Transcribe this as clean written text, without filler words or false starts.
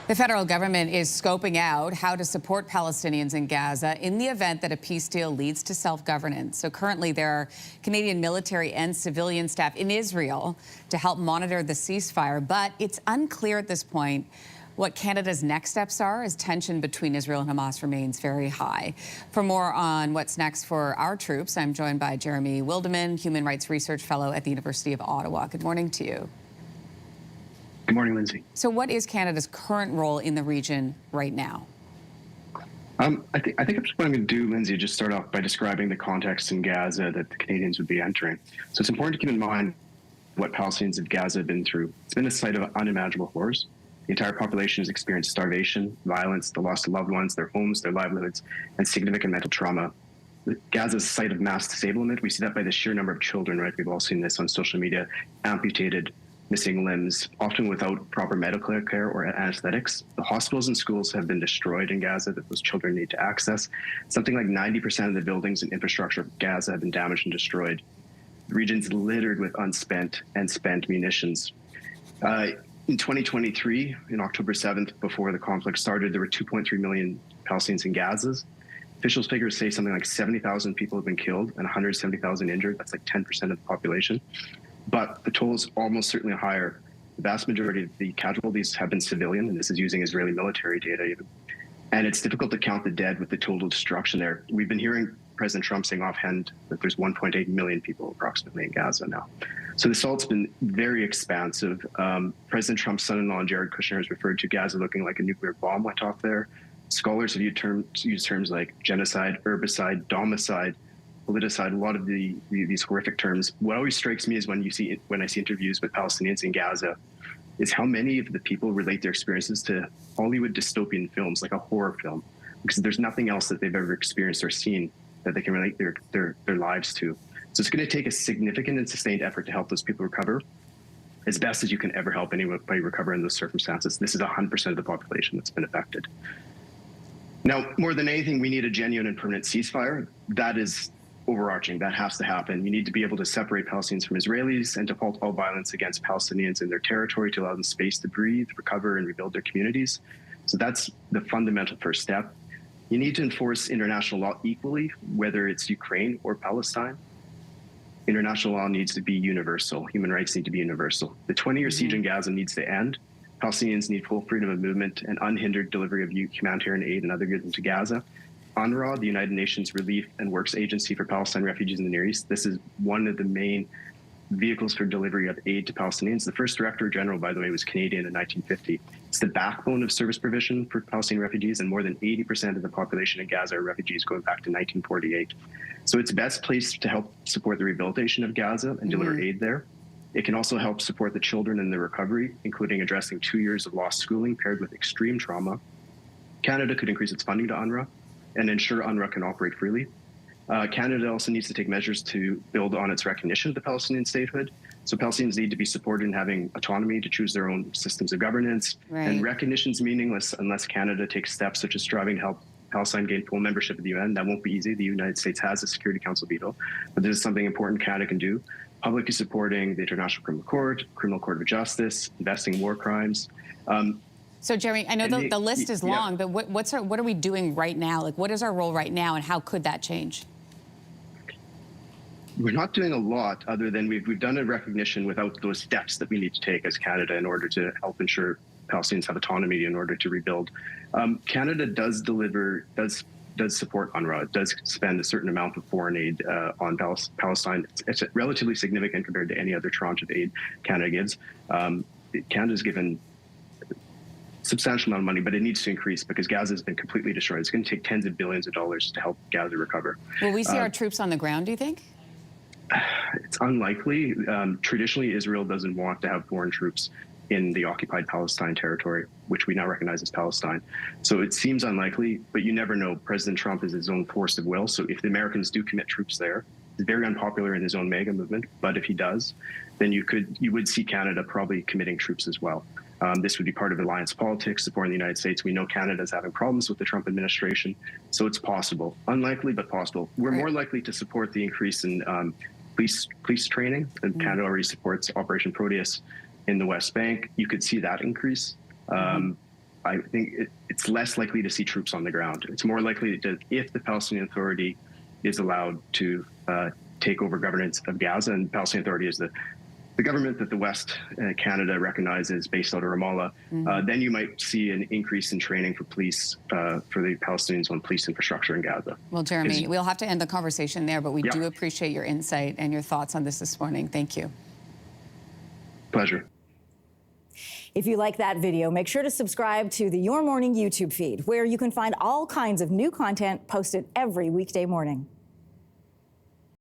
The federal government is scoping out how to support Palestinians in Gaza in the event that a peace deal leads to self-governance. So currently there are Canadian military and civilian staff in Israel to help monitor the ceasefire, but it's unclear at this point what Canada's next steps are, as tension between Israel and Hamas remains very high. For more on what's next for our troops, I'm joined by Jeremy Wildeman, Human Rights Research Fellow at the University of Ottawa. Good morning to you. Good morning, Lindsay. So what is Canada's current role in the region right now? I think what I'm going to do, Lindsay, just start off by describing the context in Gaza that the Canadians would be entering. So it's important to keep in mind what Palestinians of Gaza have been through. It's been a site of unimaginable horrors. The entire population has experienced starvation, violence, the loss of loved ones, their homes, their livelihoods, and significant mental trauma. Gaza is a site of mass disablement. We see that by the sheer number of children, right? We've all seen this on social media, amputated, missing limbs, often without proper medical care or anesthetics. The hospitals and schools have been destroyed in Gaza that those children need to access. Something like 90% of the buildings and infrastructure of Gaza have been damaged and destroyed. The region's littered with unspent and spent munitions. In 2023, in October 7th, before the conflict started, there were 2.3 million Palestinians in Gaza. Officials figures say something like 70,000 people have been killed and 170,000 injured. That's like 10% of the population. But the toll is almost certainly higher. The vast majority of the casualties have been civilian, and this is using Israeli military data even. And it's difficult to count the dead with the total destruction there. We've been hearing President Trump saying offhand that there's 1.8 million people approximately in Gaza now. So the assault's been very expansive. President Trump's son-in-law, Jared Kushner, has referred to Gaza looking like a nuclear bomb went off there. Scholars have used terms like genocide, herbicide, domicide, politicide, a lot of these horrific terms. What always strikes me is when I see interviews with Palestinians in Gaza, is how many of the people relate their experiences to Hollywood dystopian films, like a horror film, because there's nothing else that they've ever experienced or seen that they can relate their lives to. So it's going to take a significant and sustained effort to help those people recover as best as you can ever help anybody recover in those circumstances. This is 100% of the population that's been affected. Now, more than anything, we need a genuine and permanent ceasefire. That is overarching. That has to happen. You need to be able to separate Palestinians from Israelis and to halt all violence against Palestinians in their territory to allow them space to breathe, recover, and rebuild their communities. So that's the fundamental first step. You need to enforce international law equally, whether it's Ukraine or Palestine. International law needs to be universal. Human rights need to be universal. The 20-year siege in Gaza needs to end. Palestinians need full freedom of movement and unhindered delivery of humanitarian aid and other goods into Gaza. UNRWA, the United Nations Relief and Works Agency for Palestine refugees in the Near East, this is one of the main vehicles for delivery of aid to Palestinians. The first Director General, by the way, was Canadian in 1950. It's the backbone of service provision for Palestinian refugees, and more than 80% of the population in Gaza are refugees going back to 1948. So it's best placed to help support the rehabilitation of Gaza and deliver aid there. It can also help support the children in their recovery, including addressing 2 years of lost schooling paired with extreme trauma. Canada could increase its funding to UNRWA and ensure UNRWA can operate freely. Canada also needs to take measures to build on its recognition of the Palestinian statehood. So Palestinians need to be supported in having autonomy to choose their own systems of governance. Right. And recognition is meaningless unless Canada takes steps such as striving to help Palestine gain full membership of the UN. That won't be easy. The United States has a Security Council veto, but this is something important Canada can do. Publicly supporting the International Criminal Court, Criminal Court of Justice, investing in war crimes. So, Jeremy, I know the list is long, but what are we doing right now? Like, what is our role right now, and how could that change? We're not doing a lot other than we've done a recognition without those steps that we need to take as Canada in order to help ensure Palestinians have autonomy in order to rebuild. Canada does support UNRWA. It does spend a certain amount of foreign aid on Palestine. It's relatively significant compared to any other tranche of aid Canada gives. Canada's given substantial amount of money, but it needs to increase because Gaza has been completely destroyed. It's going to take tens of billions of dollars to help Gaza recover. Will we see our troops on the ground, do you think? It's unlikely. Traditionally, Israel doesn't want to have foreign troops in the occupied Palestine territory, which we now recognize as Palestine. So it seems unlikely, but you never know. President Trump is his own force of will. So if the Americans do commit troops there, he's very unpopular in his own MAGA movement, but if he does, then you would see Canada probably committing troops as well. This would be part of alliance politics, supporting the United States. We know Canada's having problems with the Trump administration, so it's possible. Unlikely, but possible. We're more likely to support the increase in police training, and Canada already supports Operation Proteus in the West Bank. You could see that increase. I think it's less likely to see troops on the ground. It's more likely to, if the Palestinian Authority is allowed to take over governance of Gaza, and the Palestinian Authority is the government that the West, Canada, recognizes based out of Ramallah, then you might see an increase in training for police, for the Palestinians on police infrastructure in Gaza. Well, Jeremy, we'll have to end the conversation there, but we Yeah. do appreciate your insight and your thoughts on this morning. Thank you. Pleasure. If you like that video, make sure to subscribe to the Your Morning YouTube feed, where you can find all kinds of new content posted every weekday morning.